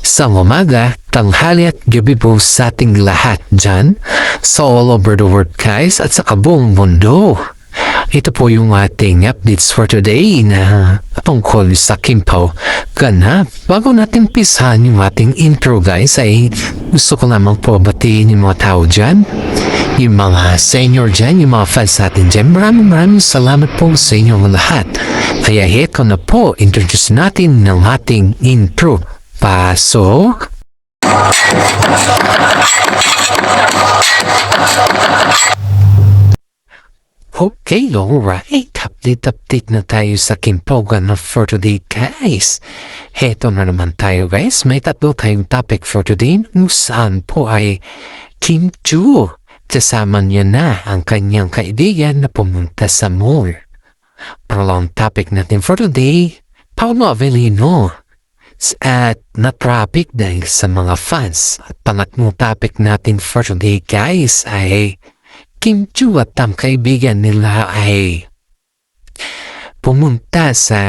Sa umaga, tanghali at gabi po sa ating lahat dyan sa all over the world guys at sa kabuong mundo. Ito po yung ating updates for today na tungkol sa Kimpaw ganap. Bago natin pisahan yung ating intro guys ay gusto ko lamang po batiin yung mga tao dyan. Yung mga senior dyan, yung mga fans natin dyan. Maraming salamat po sa inyong lahat. Kaya heto na po, introduce natin ng ating intro. Pasok! Okay, alright. Update na tayo sa Kimpaw ganap for today, guys. Heto na naman tayo, guys. May tatlo tayong topic for today. Kung saan po ay Kim Chu. Kasama niya na ang kanyang kaibigan na pumunta sa mall. Parang topic natin for today, Paolo Avellino. At na-traffic dahil sa mga fans. At pangatlong topic natin for today, guys, ay Kim Chu at ang kaibigan nila ay pumunta sa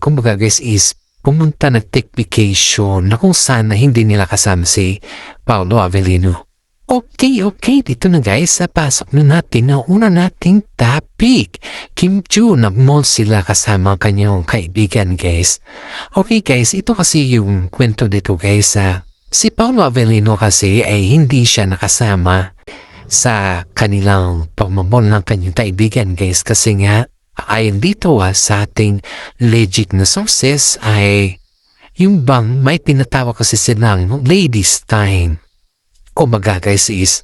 kumbaga guys is pumunta na take vacation na kung saan na hindi nila kasama si Paolo Avellino. Okay, dito na guys, pasok na natin ang una nating topic. Kim Chu, nag-mall sila kasama kanyang kaibigan guys. Okay guys, ito kasi yung kwento dito guys. Si Paolo Avellino kasi ay hindi siya nakasama sa kanilang pagmamall ng kanyang kaibigan guys. Kasi nga, ayon dito sa ating legit na sources ay yung bang may tinatawag kasi silang ladies time. Kumbaga guys is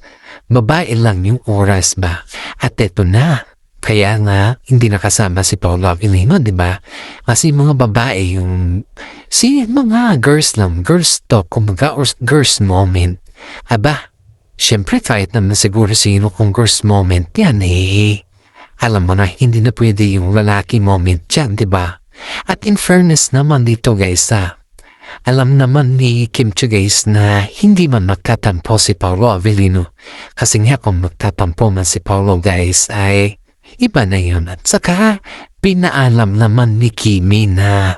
babae lang yung oras ba? At eto na. Kaya nga hindi nakasama si Paolo Avellino, di ba? Kasi mga babae yung mga girls lang, girls talk, kumbaga or girls moment. Aba, syempre kahit naman siguro sino kung girls moment yan alam mo na hindi na pwede yung lalaki moment yan, di ba? At in fairness naman dito guys alam naman ni Kim Chu guys na hindi man magtatampo si Paolo Avellino. Kasi nga kung magtatampo man si Paolo guys ay iba na yun. At saka pinaalam naman ni Kimi na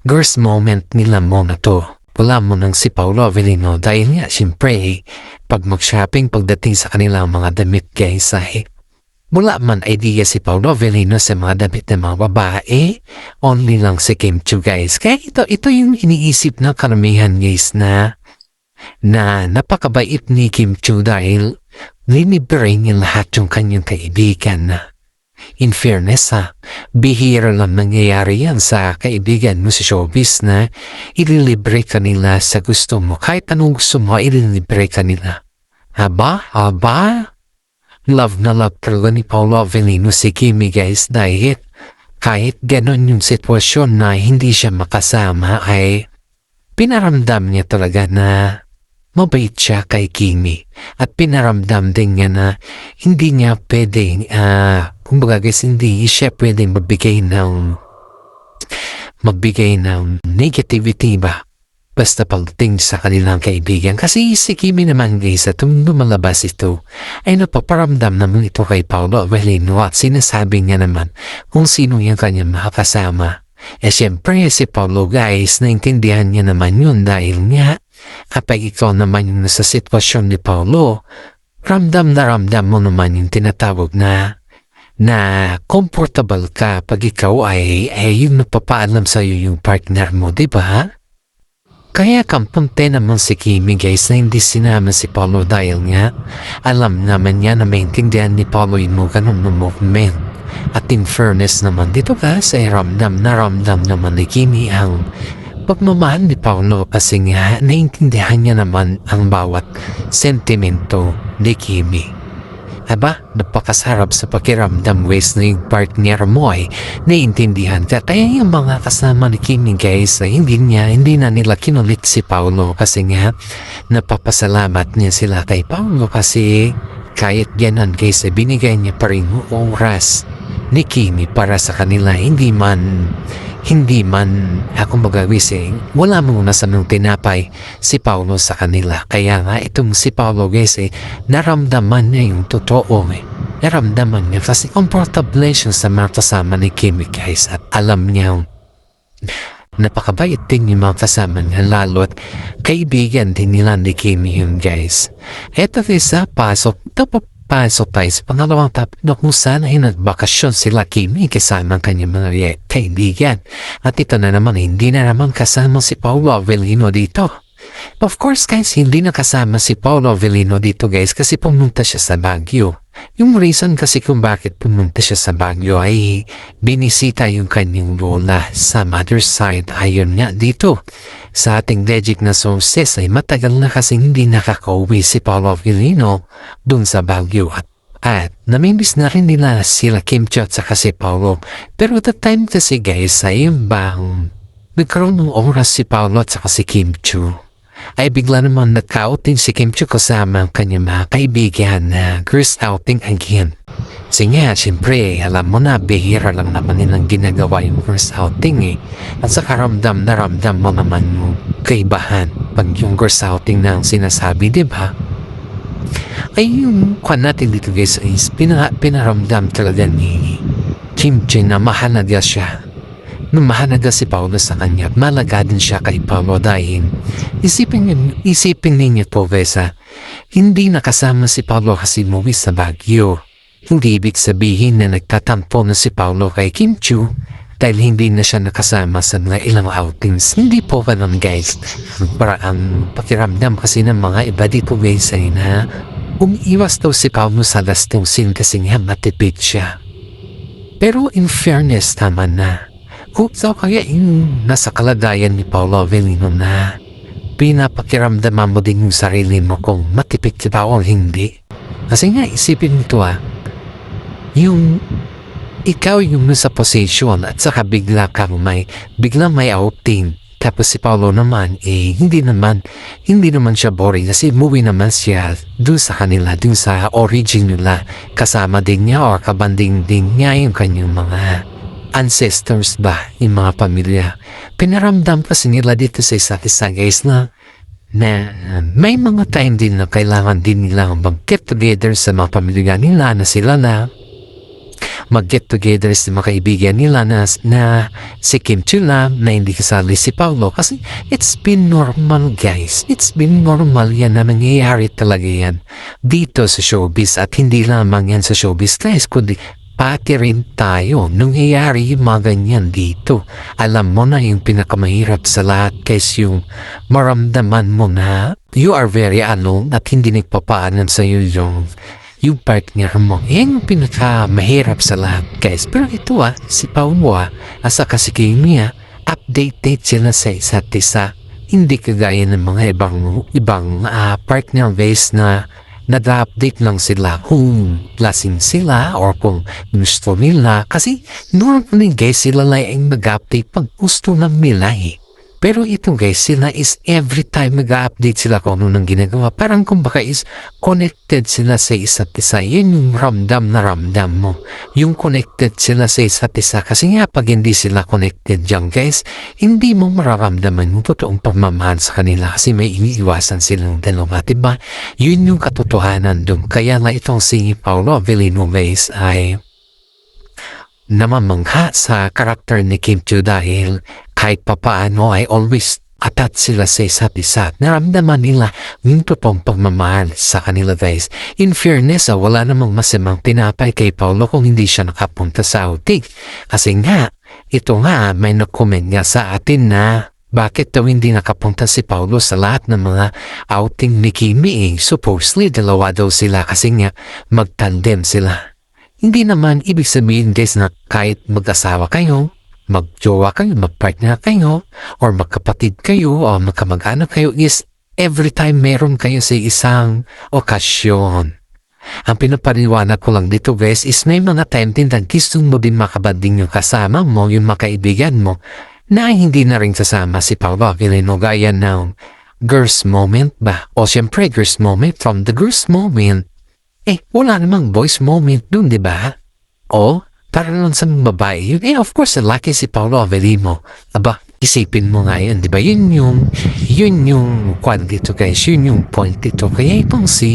girls moment nila muna to. Wala mo nang si Paolo Avellino dahil nga siyempre pag mag-shopping pagdating sa kanilang mga damit guys ay wala man idea si Paolo Avellino sa mga damit ng mga babae. Only lang si Kim Chu guys. Kaya ito yung iniisip na karamihan guys na napakabait ni Kim Chu dahil linibre niya lahat yung kanyang kaibigan na. In fairness bihira lang nangyayari yan sa kaibigan mo sa showbiz na ililibre ka nila sa gusto mo. Kahit anong gusto mo, ililibre ka nila. Aba? Love na love talaga ni Paolo Avellino si Kimi guys dahil kahit ganon yung sitwasyon na hindi siya makasama ay pinaramdam niya talaga na mabait siya kay Kimi at pinaramdam din niya na hindi niya pwedeng kumbaga guys hindi siya pwedeng magbigay ng negativity ba basta pagdating sa kanilang kaibigan. Kasi si Kimi naman guys at lumalabas ito ay napaparamdam naman ito kay Paolo Avellino at sinasabi niya naman kung sino yung kanyang makakasama. Siyempre si Paolo guys naintindihan niya naman yun dahil nga kapag ikaw naman yung nasa sitwasyon ni Paolo, ramdam mo naman yung tinatawag na comfortable ka pag ikaw ay yung napapaalam sa'yo yung partner mo, di ba? Kaya kampante naman si Kimi guys na hindi sinama si Paolo dahil nga alam naman niya na maintindihan ni Paolo yung mga ganun na movement. At in fairness naman dito guys ay ramdam naman ni Kimi ang pagmamahal ni Paolo kasi nga naintindihan niya naman ang bawat sentimento ni Kimi. Aba, napakasarap sa pakiramdam guys na yung partner mo ay naiintindihan ka. Kaya yung mga kasama ni Kimi guys ay hindi na nila kinulit si Paolo kasi nga napapasalamat niya sila kay Paolo kasi kahit ganon guys ay binigay niya pa rin oras ni Kimi para sa kanila. Hindi man ako magagising, wala mong nasanong tinapay si Paolo sa kanila. Kaya nga itong si Paolo guys naramdaman niya yung totoo naramdaman niya kasi comfortable siya sa mga kasama ni Kimi guys at alam niya Napakabait din yung mga kasama niya, lalo at kaibigan din nila ni Kimi yun, guys. Eto isa, papasok tayo sa pangalawang topic na kung saan ay nagbakasyon sila Kimi kasama ang kanyang mga kaibigan. At ito na naman, hindi na naman kasama si Paolo Avellino dito. Of course guys, hindi na kasama si Paolo Avellino dito guys kasi pumunta siya sa Baguio. Yung reason kasi kung bakit pumunta siya sa Baguio ay binisita yung kanyang lola sa mother's side. Ayun nga dito sa ating legit na sources ay matagal na kasi hindi nakakauwi si Paolo Avellino dun sa Baguio at namimiss na rin nila sila Kim Chiu at saka si Paolo. Pero at the time kasi guys ay yung bang nagkaroon ng oras si Paolo at saka si Kim Chiu ay bigla naman nagka-outing si Kim Chiu kasama ang kanyang mga kaibigan na girls outing again. Kasi nga, siyempre, alam mo na, bihira lang naman nilang ginagawa yung girls outing eh. At saka ramdam na ramdam mo naman yung kaibahan pag yung girls outing na ang sinasabi, di ba? Ay yung kwan natin dito guys is pinaramdam talaga ni Kim Chiu na mahalaga siya. Mahalaga si Paolo sa kanya at malaga din siya kay Paolo dahil isipin ninyo po Vesa, hindi nakasama si Paolo kasi umuwi sa Baguio. Hindi ibig sabihin na nagtatampo na si Paolo kay Kim Chiu dahil hindi na siya nakasama sa mga ilang outings. Hindi po ganun guys. Para ang pakiramdam kasi ng mga iba dito guys ay na umiiwas daw si Paolo sa lastusin kasi nga matipid siya. Pero in fairness naman na so kaya yung nasa kalagayan ni Paolo Avellino na pinapakiramdaman mo din yung sarili mo kung matipid ka ba o hindi. Kasi nga isipin mo ito yung ikaw yung nasa position at saka biglang may outing. Tapos si Paolo naman hindi naman siya boring kasi movie naman siya dun sa kanila, dun sa origin nila. Kasama din niya o kabanding din niya yung kanyang mga ancestors ba, yung mga pamilya. Pinaramdam kasi nila dito sa isa't isa guys na may mga time din na kailangan din nila mag-get together sa mga pamilya nila na sila na mag-get together sa mga kaibigan nila na si Kim Chiu na hindi kasali si Paolo kasi it's been normal guys. It's been normal yan na nangyayari talaga yan dito sa showbiz at hindi lamang yan sa showbiz guys kundi pati rin tayo nangyayari yung mga ganyan dito. Alam mo na yung pinakamahirap sa lahat guys yung maramdaman mo na you are very alone at hindi nagpapaanan sa iyo yung partner mo. Yan yung pinakamahirap sa lahat guys. Pero ito si Paolo at saka si Kimi updated sila sa isa't isa. Hindi kagaya ng mga ibang partner base na nag-update lang sila kung lasing sila or kung gusto nila kasi normally guys sila lang ang nag-update pag gusto ng nila Pero ito guys sila is every time nag-update sila kung ano nang ginagawa parang kumbaga is connected sila sa isa't isa. Yun yung ramdam na ramdam mo. Yung connected sila sa isa't isa kasi nga pag hindi sila connected dyan guys hindi mo mararamdaman yung totoong pagmamahal sa kanila kasi may iniiwasan silang dalawa, diba? Yun yung katotohanan dun. Kaya na itong si Paolo Avellino guys ay namamangha sa karakter ni Kim Chiu dahil kahit papaano ay always attached sila sa isa't isa. Naramdaman nila yung totoong pagmamahal sa kanila guys. In fairness, wala namang masamang tinapay kay Paolo kung hindi siya nakapunta sa outing. Kasi nga, ito nga may nag-comment nga sa atin na bakit daw hindi nakapunta si Paolo sa lahat ng mga outing ni Kimi supposedly dalawa daw sila kasi nga magtandem sila. Hindi naman ibig sabihin guys na kahit mag-asawa kayo, mag-jowa kayo, mag-partner kayo, or magkapatid kayo, o magkamag-anak kayo is every time meron kayo sa isang okasyon. Ang pinapaniwanag ko lang dito guys is may mga time din na gusto mo din makabanding yung kasama mo, yung makaibigan mo, na hindi na rin sasama si Paolo Avellino gaya ng girls moment ba? O siyempre girls moment from the girls moment. Wala namang boys moment dun, di ba? O, para lang sa babae yun. Of course, laki si Paolo Avellino. Aba, isipin mo nga yun, di ba? Yun yung kwan dito guys. Yun yung point dito. Kaya itong si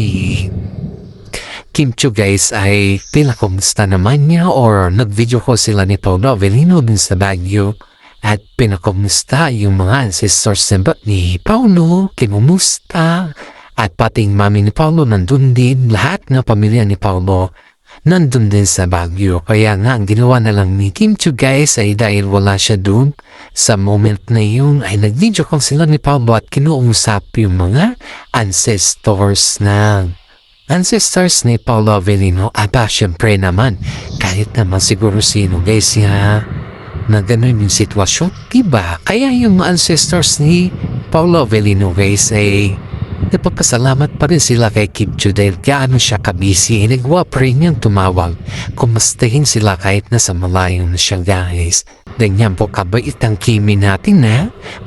Kim Chiu guys ay pinakumusta naman niya or nag-video call sila ni Paolo Avellino din sa Baguio. at pinakamusta yung mga ancestors ni Paulo, kinumusta, at pating mami ni Paulo nandun din, lahat ng pamilya ni Paulo nandun din sa Baguio. Kaya nga ang ginawa na lang ni Kim Chiu guys ay dahil wala siya dun sa moment na yun ay nag-video call sila ni Paulo at kinuusap yung mga ancestors ni Paulo Avellino. Aba syempre naman kahit naman siguro sino guys na ganun yung sitwasyon, diba? Kaya yung ancestors ni Paulo Avellino guys ay napapasalamat pa rin sila kay Kim Chiu dahil gaano siya kabisi. Nagawa pa rin niyang tumawag. Kumustahin sila kahit nasa malayo na siya guys. Ganyan po kabait ang Kimi natin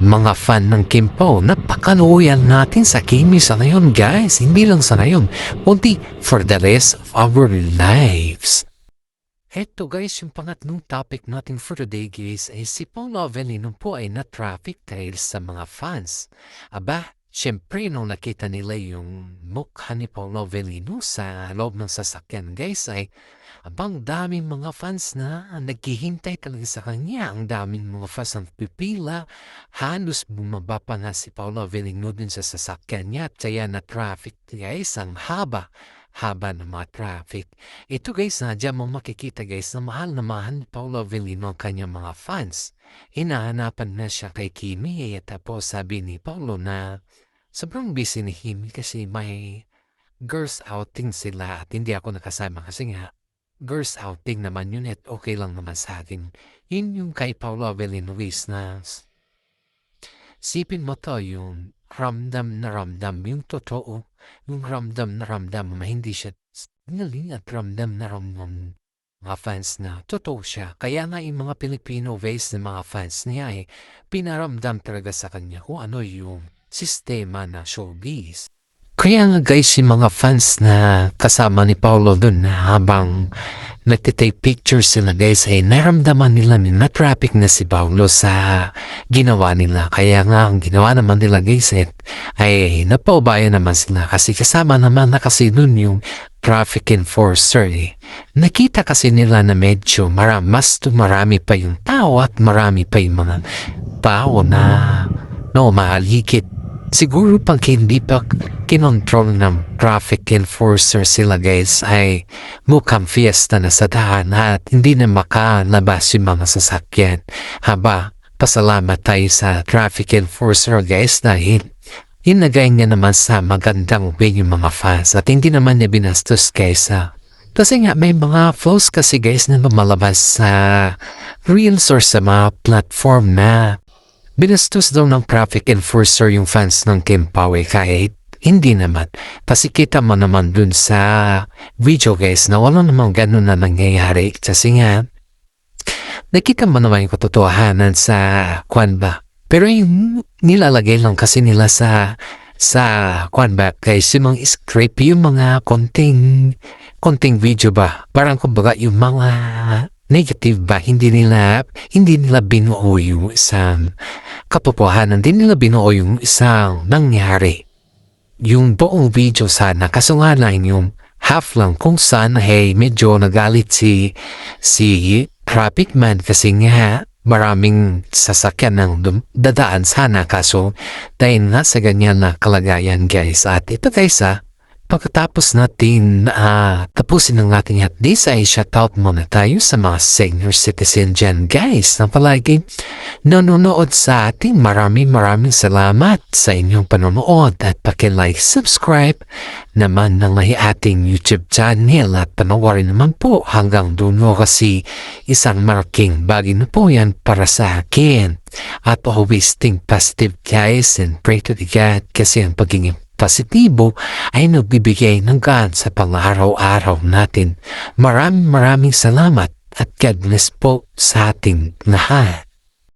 mga fan ng Kim po. Napakaluyan natin sa Kimi sa ngayon guys. Hindi lang sa ngayon, kundi for the rest of our lives. Eto guys, yung pangatlong topic natin for today guys ay si Paulo Avellino po ay na-traffic dahil sa mga fans. Aba, syempre nung nakita nila yung mukha ni Paulo Avellino sa loob ng sasakyan guys ay abang daming mga fans na naghihintay talaga sa kanya. Ang daming mga fans ang pipila. Halos bumaba pa nga si Paulo Avellino din sa sasakyan niya at kaya na-traffic guys. Ang haba ng mga traffic. Ito guys, dyan mo makikita guys na mahal ni Paulo Avellino ang kanyang mga fans. Hinahanapan na siya kay Kimi tapos sabi ni Paulo na sobrang busy ni Kimi kasi may girls outing sila at hindi ako nakasama kasi nga girls outing naman yun at okay lang naman sa akin. Yun yung kay Paulo Avellino guys na sipin mo to yung ramdam na ramdam, yung totoo, yung ramdam na ramdam, hindi siya ngaling at ramdam na ramdam mga fans na totoo siya. Kaya nga yung mga Filipino guys na mga fans niya ay pinaramdam talaga sa kanya kung ano yung sistema na showbiz. Kaya nga guys, yung mga fans na kasama ni Paulo dun na habang nagtitake pictures sila guys ay naramdaman nila na traffic na si Paulo sa ginawa nila. Kaya nga ang ginawa naman nila guys ay napaubaya naman sila kasi kasama naman na kasi dun yung traffic enforcer Nakita kasi nila na medyo marami pa yung tao at marami pa yung mga tao na mahaligid. Siguro pag hindi pa kinontrol ng traffic enforcer sila guys ay mukhang fiesta na sa daan at hindi na makalabas yung mga sasakyan. Haba, pasalamat tayo sa traffic enforcer guys dahil inagay niya naman sa magandang way yung mga fans at hindi naman niya binastos guys kasi nga may mga flows kasi guys na lumalabas sa reels or sa mga platform na binastos daw ng traffic enforcer yung fans ng Kim Pao kahit hindi naman. Kasi kita mo naman dun sa video guys na wala namang ganun na nangyayari. Kasi nga, nakita mo naman yung katotohanan sa kwan ba. Pero yung nilalagay lang kasi nila sa kwan ba guys, yung mga script, yung mga konting video ba. Parang kumbaga yung mga negative ba, hindi nila binuo yung isang katotohanan, hindi nila binuo yung isang nangyari. Yung buong video sana, kaso nga lang yung half lang kung saan medyo nagalit si traffic man kasi nga maraming sasakyan ng dadaan sana kaso dahil na sa ganyan na kalagayan guys. At ito guys pagkatapos natin tapusin ang ating hotdis ay shoutout muna tayo sa mga senior citizen dyan guys na palagi nanonood sa atin. Maraming salamat sa inyong panonood at paki-like, subscribe naman ng ating YouTube channel at panoorin naman po hanggang dulo kasi isang malaking bagay na po yan para sa akin. At always think positive guys and pray to the God kasi ang pagiging positibo ay nagbibigay ng gaan sa pang-araw-araw natin. Maraming salamat at God bless po sa ating lahat.